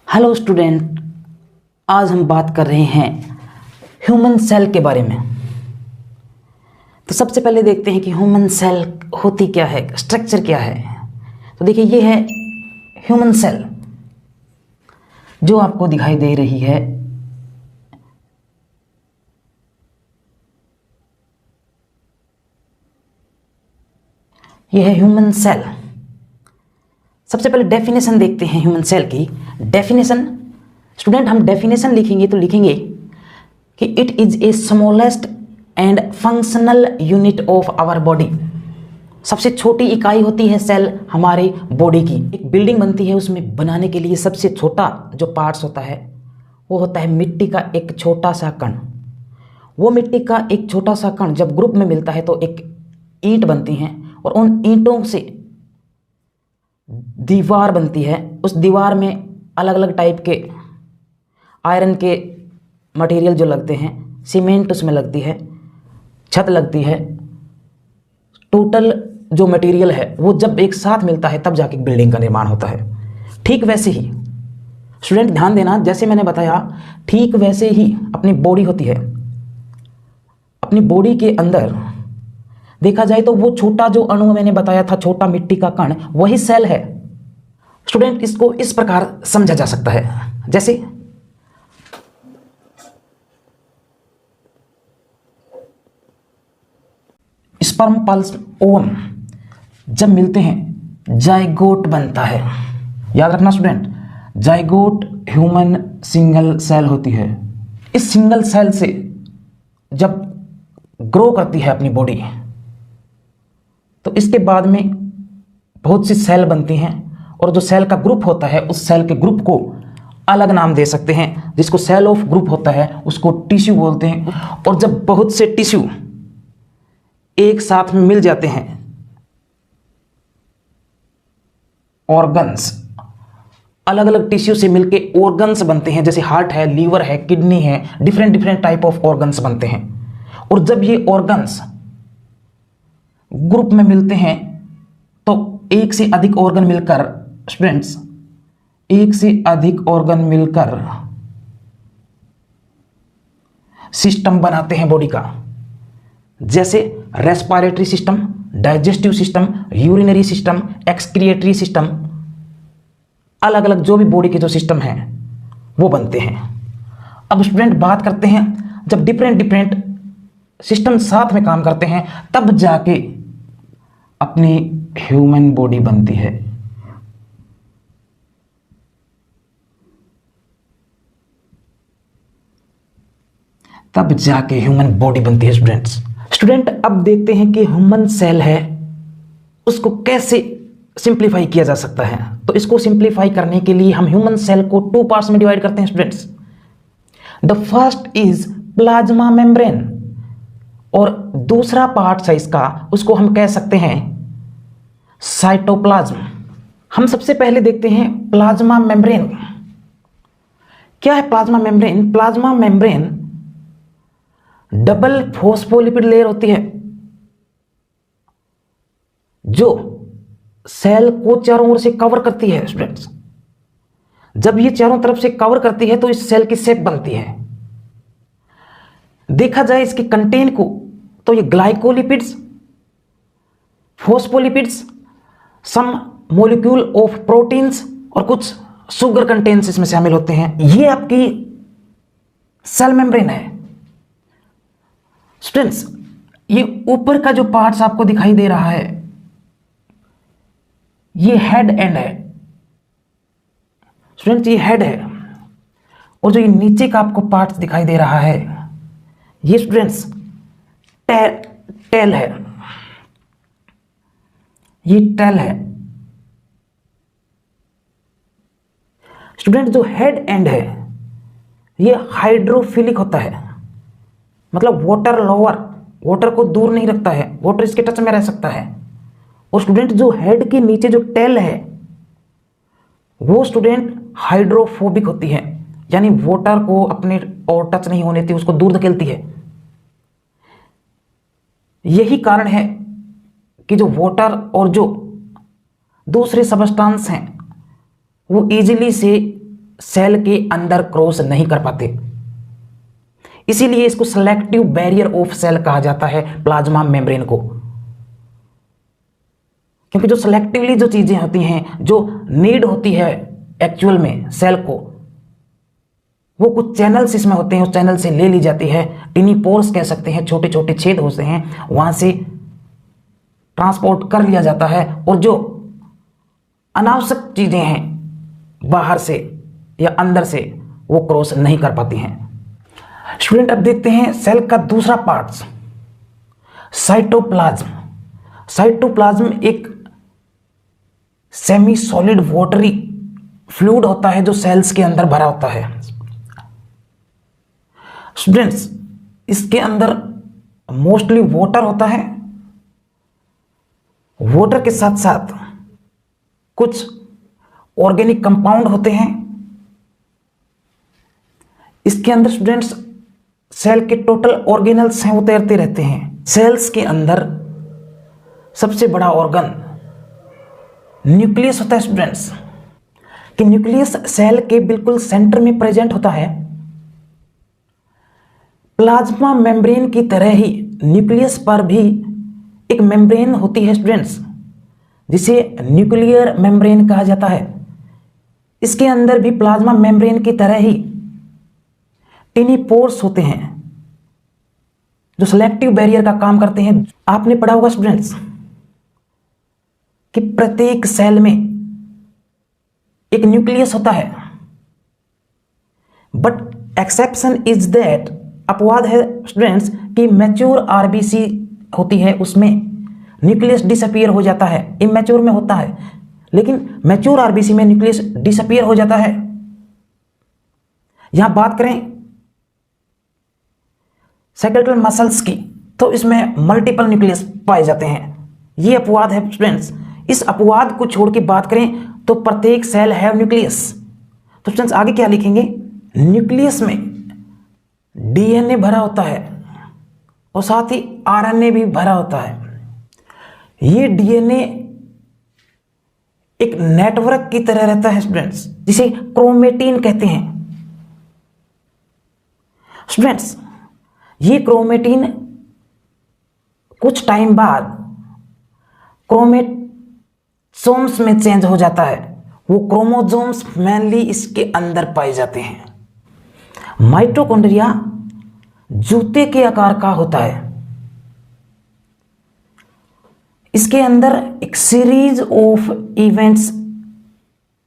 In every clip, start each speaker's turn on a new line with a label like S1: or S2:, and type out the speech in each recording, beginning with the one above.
S1: Hello student, आज हम बात कर रहे हैं ह्यूमन सेल के बारे में। तो सबसे पहले देखते हैं कि ह्यूमन सेल होती क्या है, स्ट्रक्चर क्या है। तो देखिए, ये है ह्यूमन सेल जो आपको दिखाई दे रही है। ये है ह्यूमन सेल। सबसे पहले डेफिनेशन देखते हैं ह्यूमन सेल की। डेफिनेशन, स्टूडेंट, हम डेफिनेशन लिखेंगे तो लिखेंगे कि it is a smallest and functional unit of our body. सबसे छोटी इकाई होती है सेल हमारे बॉडी की। एक बिल्डिंग बनती है, उसमें बनाने के लिए सबसे छोटा जो पार्ट्स होता है वो होता है मिट्टी का एक छोटा सा कण। वो मिट्टी का एक छोटा सा कण जब ग्रुप में मिलता है तो एक ईंट बनती हैं, और उन ईंटों से दीवार बनती है। उस दीवार में अलग अलग टाइप के आयरन के मटेरियल जो लगते हैं, सीमेंट उसमें लगती है, छत लगती है। टोटल जो मटेरियल है वो जब एक साथ मिलता है तब जाके बिल्डिंग का निर्माण होता है। ठीक वैसे ही स्टूडेंट ध्यान देना, जैसे मैंने बताया ठीक वैसे ही अपनी बॉडी होती है। अपनी बॉडी के अंदर देखा जाए तो वो छोटा जो अणु मैंने बताया था, छोटा मिट्टी का कण, वही सेल है। स्टूडेंट, इसको इस प्रकार समझा जा सकता है, जैसे स्पर्म पल्स ओवम जब मिलते हैं जाइगोट बनता है। याद रखना student, zygote human single cell होती है। इस सिंगल सेल से जब ग्रो करती है अपनी बॉडी तो इसके बाद में बहुत सी सेल बनती हैं, और जो सेल का ग्रुप होता है उस सेल के ग्रुप को अलग नाम दे सकते हैं। जिसको सेल ऑफ ग्रुप होता है उसको टिश्यू बोलते हैं। और जब बहुत से टिश्यू एक साथ में मिल जाते हैं, ऑर्गन्स, अलग अलग टिश्यू से मिलके ऑर्गन्स बनते हैं। जैसे हार्ट है, लीवर है, किडनी है, different different type of organs बनते हैं। और जब ये ऑर्गन्स ग्रुप में मिलते हैं तो एक से अधिक ऑर्गन मिलकर, स्टूडेंट्स, एक से अधिक ऑर्गन मिलकर सिस्टम बनाते हैं बॉडी का। जैसे respiratory system, digestive system, urinary system, excretory system, अलग अलग जो भी बॉडी के जो सिस्टम हैं वो बनते हैं। अब स्टूडेंट बात करते हैं, जब डिफरेंट डिफरेंट सिस्टम साथ में काम करते हैं तब जाके अपनी ह्यूमन बॉडी बनती है। तब जाके ह्यूमन बॉडी बनती है स्टूडेंट, अब देखते हैं कि ह्यूमन सेल है उसको कैसे सिंप्लीफाई किया जा सकता है। तो इसको सिंप्लीफाई करने के लिए हम ह्यूमन सेल को 2 पार्ट्स में डिवाइड करते हैं students. The first is plasma membrane, और दूसरा पार्ट है इसका, उसको हम कह सकते हैं साइटोप्लाज्म। हम सबसे पहले देखते हैं प्लाज्मा मेम्ब्रेन। क्या है plasma membrane? Plasma membrane double phospholipid layer होती है जो सेल को चारों ओर से कवर करती है स्टूडेंट्स। जब ये चारों तरफ से कवर करती है तो इस सेल की शेप बनती है। देखा जाए इसके कंटेंट को तो ये glycolipids, phospholipids, some molecule of proteins और कुछ शुगर कंटेंट्स इसमें शामिल होते हैं। ये आपकी सेल मेम्ब्रेन है स्टूडेंट्स। ये ऊपर का जो पार्ट्स आपको दिखाई दे रहा है ये हेड एंड है स्टूडेंट्स, ये हेड है। और जो ये नीचे का आपको पार्ट्स दिखाई दे रहा है ये स्टूडेंट्स टेल है। ये टेल है स्टूडेंट। जो हेड एंड है ये हाइड्रोफिलिक होता है, मतलब वाटर लोअर, वाटर को दूर नहीं रखता है, वाटर इसके टच में रह सकता है। और स्टूडेंट जो हेड के नीचे जो टेल है वो स्टूडेंट हाइड्रोफोबिक होती है, यानी वाटर को अपने और टच नहीं होने देती, उसको दूर धकेलती है। यही कारण है कि जो वाटर और जो दूसरे सबस्टांस हैं वो इजीली से सेल के अंदर क्रॉस नहीं कर पाते। इसीलिए इसको सेलेक्टिव बैरियर ऑफ सेल कहा जाता है, प्लाज्मा मेम्ब्रेन को। क्योंकि जो सेलेक्टिवली जो चीजें होती हैं, जो नीड होती है एक्चुअल में सेल को, वो कुछ चैनल्स इसमें होते हैं, उस चैनल से ले ली जाती है। टिनी पोर्स कह सकते हैं, छोटे छोटे छेद होते हैं, वहां से ट्रांसपोर्ट कर लिया जाता है। और जो अनावश्यक चीजें हैं बाहर से या अंदर से, वो क्रॉस नहीं कर पाती हैं। स्टूडेंट, अब देखते हैं सेल का दूसरा पार्ट, साइटोप्लाज्म। साइटोप्लाज्म एक सेमी सॉलिड वाटरी फ्लूइड होता है जो सेल्स के अंदर भरा होता है। स्टूडेंट्स, इसके अंदर मोस्टली वाटर होता है। वाटर के साथ साथ कुछ ऑर्गेनिक कंपाउंड होते हैं। इसके अंदर स्टूडेंट्स सेल के टोटल ऑर्गेनल्स हैं, वो तैरते रहते हैं। सेल्स के अंदर सबसे बड़ा ऑर्गन न्यूक्लियस होता है स्टूडेंट्स। कि न्यूक्लियस सेल के बिल्कुल सेंटर में प्रेजेंट होता है। प्लाज्मा मेम्ब्रेन की तरह ही न्यूक्लियस पर भी एक मेम्ब्रेन होती है स्टूडेंट्स, जिसे न्यूक्लियर मेम्ब्रेन कहा जाता है। इसके अंदर भी प्लाज्मा मेम्ब्रेन की तरह ही टिनी पोर्स होते हैं जो सेलेक्टिव बैरियर का काम करते हैं। आपने पढ़ा होगा स्टूडेंट्स कि प्रत्येक सेल में एक न्यूक्लियस होता है, बट एक्सेप्शन इज दैट, अपवाद है स्टूडेंट्स कि मैच्योर आरबीसी होती है, उसमें न्यूक्लियस डिसअपीयर हो जाता है। इमैच्योर में होता है, लेकिन मैच्योर आरबीसी में न्यूक्लियस डिसअपीयर हो जाता है। यहां बात करें स्केलेटल मसल्स की, तो इसमें मल्टीपल न्यूक्लियस पाए जाते हैं। ये अपवाद है स्टूडेंट्स। इस अपवाद को छोड़ के बात करें तो प्रत्येक सेल है न्यूक्लियस। तो स्टूडेंट्स आगे क्या लिखेंगे, न्यूक्लियस में डीएनए भरा होता है और साथ ही आरएनए भी भरा होता है। ये डीएनए एक नेटवर्क की तरह रहता है स्टूडेंट्स, जिसे क्रोमेटिन कहते हैं। स्टूडेंट्स, ये क्रोमेटिन कुछ टाइम बाद क्रोमोसोम्स में चेंज हो जाता है। वो क्रोमोसोम्स मेनली इसके अंदर पाए जाते हैं। माइटोकॉन्ड्रिया जूते के आकार का होता है। इसके अंदर एक सीरीज ऑफ इवेंट्स,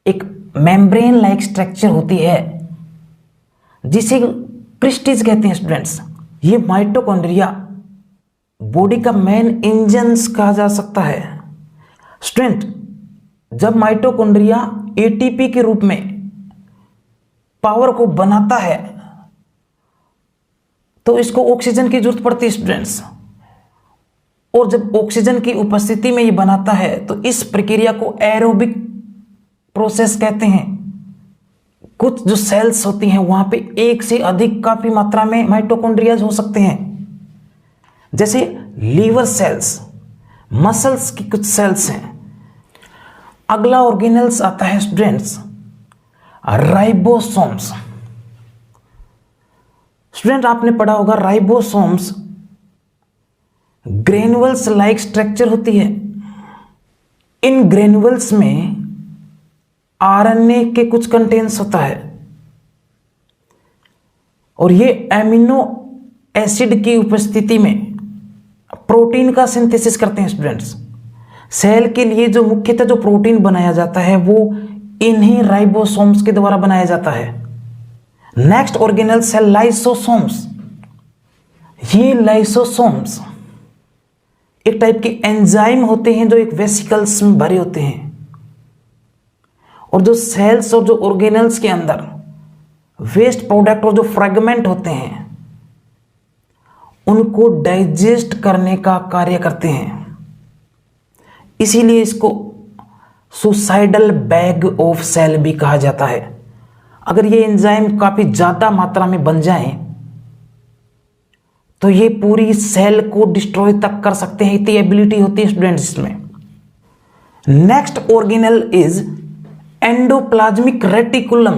S1: एक मेम्ब्रेन लाइक स्ट्रक्चर होती है जिसे क्रिस्टीज कहते हैं स्टूडेंट्स। ये माइटोकॉन्ड्रिया बॉडी का मेन इंजन कहा जा सकता है। स्टूडेंट, जब माइटोकॉन्ड्रिया एटीपी के रूप में पावर को बनाता है तो इसको ऑक्सीजन की जरूरत पड़ती है स्टूडेंट्स। और जब ऑक्सीजन की उपस्थिति में ये बनाता है तो इस प्रक्रिया को एरोबिक प्रोसेस कहते हैं। कुछ जो सेल्स होती हैं वहां पे एक से अधिक काफी मात्रा में माइटोकॉन्ड्रियाज हो सकते हैं, जैसे लीवर सेल्स, मसल्स की कुछ सेल्स हैं। अगला ऑर्गेनल्स आता है स्टूडेंट्स राइबोसोम्स। स्टूडेंट, आपने पढ़ा होगा राइबोसोम्स ग्रेनुअल्स लाइक स्ट्रक्चर होती है। इन ग्रेनुअल्स में आरएनए के कुछ कंटेंट्स होता है और ये एमिनो एसिड की उपस्थिति में प्रोटीन का सिंथेसिस करते हैं स्टूडेंट्स। सेल के लिए जो मुख्यतः जो प्रोटीन बनाया जाता है वो इन्हीं राइबोसोम्स के द्वारा बनाया जाता है। Next organelle cell lysosomes. ये लाइसोसोम्स एक टाइप के एंजाइम होते हैं जो एक वेसिकल्स में भरे होते हैं और जो सेल्स और जो ऑर्गेनल्स के अंदर वेस्ट प्रोडक्ट और जो फ्रेगमेंट होते हैं उनको डाइजेस्ट करने का कार्य करते हैं। इसीलिए इसको सुसाइडल बैग ऑफ सेल भी कहा जाता है। अगर ये एंजाइम काफी ज्यादा मात्रा में बन जाएं तो ये पूरी सेल को डिस्ट्रॉय तक कर सकते हैं, इतनी एबिलिटी होती है स्टूडेंट्स इसमें। Next organelle is endoplasmic reticulum.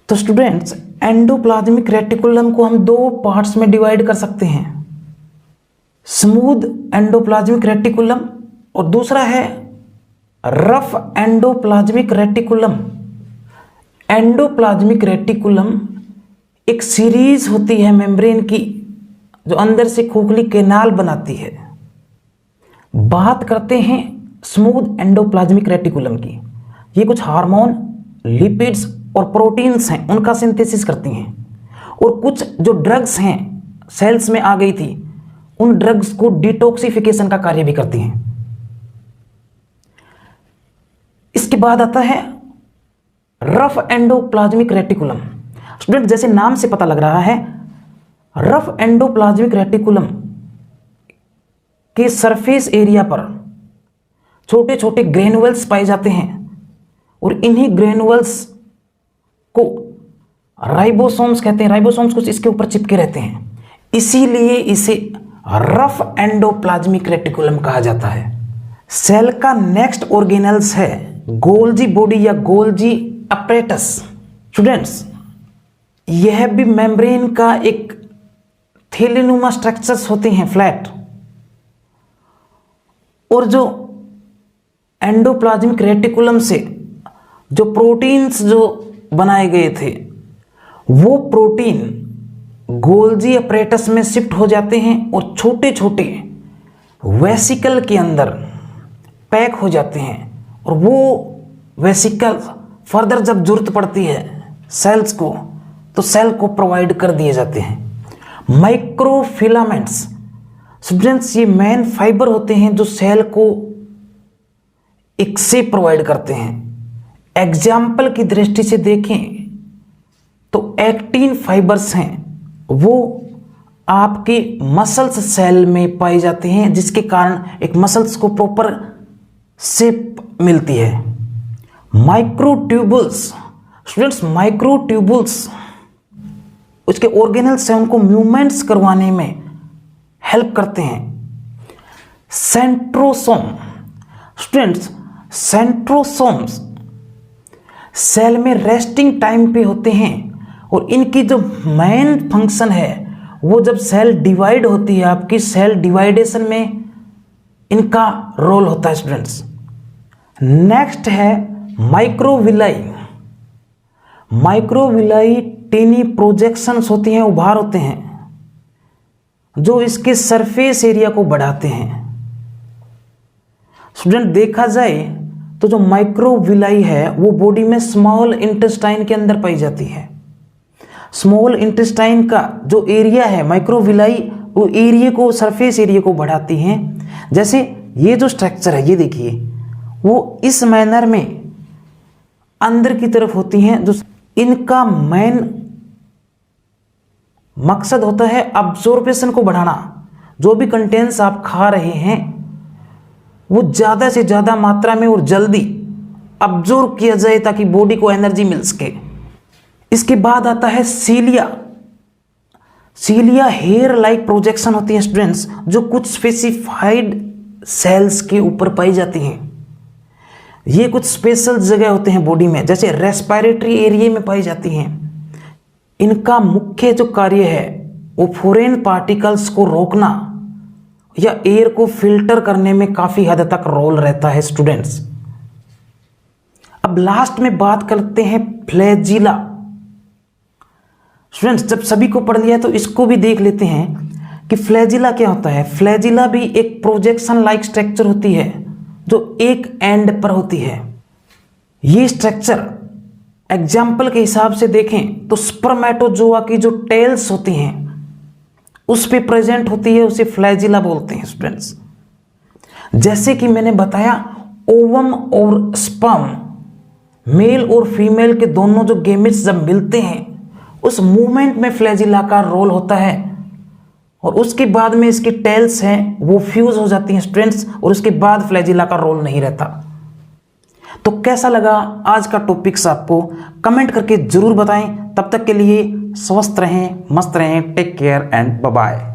S1: तो स्टूडेंट्स, एंडोप्लाज्मिक रेटिकुलम को हम दो पार्ट्स में डिवाइड कर सकते हैं, स्मूथ एंडोप्लाज्मिक रेटिकुलम और दूसरा है rough endoplasmic reticulum. Endoplasmic reticulum एक सीरीज होती है मेम्ब्रेन की जो अंदर से खोखली कैनाल बनाती है। बात करते हैं स्मूथ एंडोप्लाज्मिक रेटिकुलम की। ये कुछ हार्मोन, लिपिड्स और प्रोटीन्स हैं, उनका सिंथेसिस करती हैं, और कुछ जो ड्रग्स हैं सेल्स में आ गई थी, उन ड्रग्स को डिटॉक्सिफिकेशन का कार्य भी करती हैं। इसके बाद आता है रफ एंडोप्लाज्मिक रेटिकुलम। स्टूडेंट, जैसे नाम से पता लग रहा है, रफ एंडोप्लाज्मिक रेटिकुलम के सरफेस एरिया पर छोटे छोटे ग्रेनुअल्स पाए जाते हैं, और इन्हीं ग्रेनुअल्स को राइबोसोम्स कहते हैं। राइबोसोम्स कुछ इसके ऊपर चिपके रहते हैं, इसीलिए इसे रफ एंडोप्लाज्मिक रेटिकुलम कहा जाता है। सेल का नेक्स्ट ऑर्गेनल्स है गोल्जी बॉडी या गोल्जी अपरेटस। स्टूडेंट्स, यह भी मेम्ब्रेन का एक थैलेनुमा स्ट्रक्चर्स होते हैं, फ्लैट, और जो एंडोप्लाज्मिक रेटिकुलम से जो प्रोटीन्स जो बनाए गए थे, वो प्रोटीन गोल्जी अपरेटस में शिफ्ट हो जाते हैं और छोटे छोटे वेसिकल के अंदर पैक हो जाते हैं, और वो वेसिकल फर्दर जब जरूरत पड़ती है सेल्स को, तो सेल को प्रोवाइड कर दिए जाते हैं। माइक्रोफिलामेंट्स, स्टूडेंट्स, ये मेन फाइबर होते हैं जो सेल को एक से प्रोवाइड करते हैं। एग्जाम्पल की दृष्टि से देखें तो एक्टिन फाइबर्स हैं, वो आपके मसल्स सेल में पाए जाते हैं, जिसके कारण एक मसल्स को प्रॉपर शेप मिलती है। माइक्रोट्यूबुल्स, स्टूडेंट्स, माइक्रोट्यूबुल्स उसके ऑर्गेनल्स हैं, उनको मूवमेंट्स करवाने में हेल्प करते हैं। सेंट्रोसोम, स्टूडेंट्स, सेंट्रोसोम्स सेल में रेस्टिंग टाइम पे होते हैं, और इनकी जो मेन फंक्शन है वो जब सेल डिवाइड होती है, आपकी सेल डिवाइडेशन में इनका रोल होता है। स्टूडेंट्स, नेक्स्ट है माइक्रोविलाई। माइक्रोविलाई टीनी प्रोजेक्शंस होती हैं, उभार होते हैं, जो इसके सरफेस एरिया को बढ़ाते हैं। स्टूडेंट, देखा जाए तो जो माइक्रोविलाई है वो बॉडी में स्मॉल इंटेस्टाइन के अंदर पाई जाती है। स्मॉल इंटेस्टाइन का जो एरिया है माइक्रोविलाई, वो एरिया को, सरफेस एरिया को बढ़ाती हैं। जैसे ये जो स्ट्रक्चर है, ये देखिए, वो इस मैनर में अंदर की तरफ होती हैं। जो इनका मेन मकसद होता है अब्जॉर्प्शन को बढ़ाना। जो भी कंटेंट्स आप खा रहे हैं वो ज़्यादा से ज़्यादा मात्रा में और जल्दी अब्जॉर्ब किया जाए, ताकि बॉडी को एनर्जी मिल सके। इसके बाद आता है सीलिया। सीलिया हेयर लाइक प्रोजेक्शन होती है स्टूडेंट्स, जो कुछ स्पेसिफाइड सेल्स के ऊपर पाई जाती हैं। ये कुछ स्पेशल जगह होते हैं बॉडी में, जैसे रेस्पिरेटरी एरिया में पाई जाती हैं। इनका मुख्य जो कार्य है वो फॉरेन पार्टिकल्स को रोकना या एयर को फिल्टर करने में काफ़ी हद तक रोल रहता है। स्टूडेंट्स, अब लास्ट में बात करते हैं फ्लैजिला। स्टूडेंट्स, जब सभी को पढ़ लिया तो इसको भी देख लेते हैं कि फ्लैजिला क्या होता है। फ्लैजिला भी एक प्रोजेक्शन लाइक स्ट्रक्चर होती है जो एक एंड पर होती है। ये स्ट्रक्चर एग्जाम्पल के हिसाब से देखें तो स्पर्मेटोजोआ की जो टेल्स होती हैं उस पे प्रेजेंट होती है, उसे फ्लैजिला बोलते हैं। स्टूडेंट्स, जैसे कि मैंने बताया, ओवम और स्पर्म, मेल और फीमेल के दोनों जो गेमेट्स जब मिलते हैं उस मूवमेंट में फ्लैजिला का रोल होता है, और उसके बाद में इसकी टेल्स हैं वो फ्यूज हो जाती हैं स्टूडेंट्स, और उसके बाद फ्लैजिला का रोल नहीं रहता। तो कैसा लगा आज का टॉपिक्स आपको कमेंट करके जरूर बताएं। तब तक के लिए स्वस्थ रहें, मस्त रहें, take care and bye bye.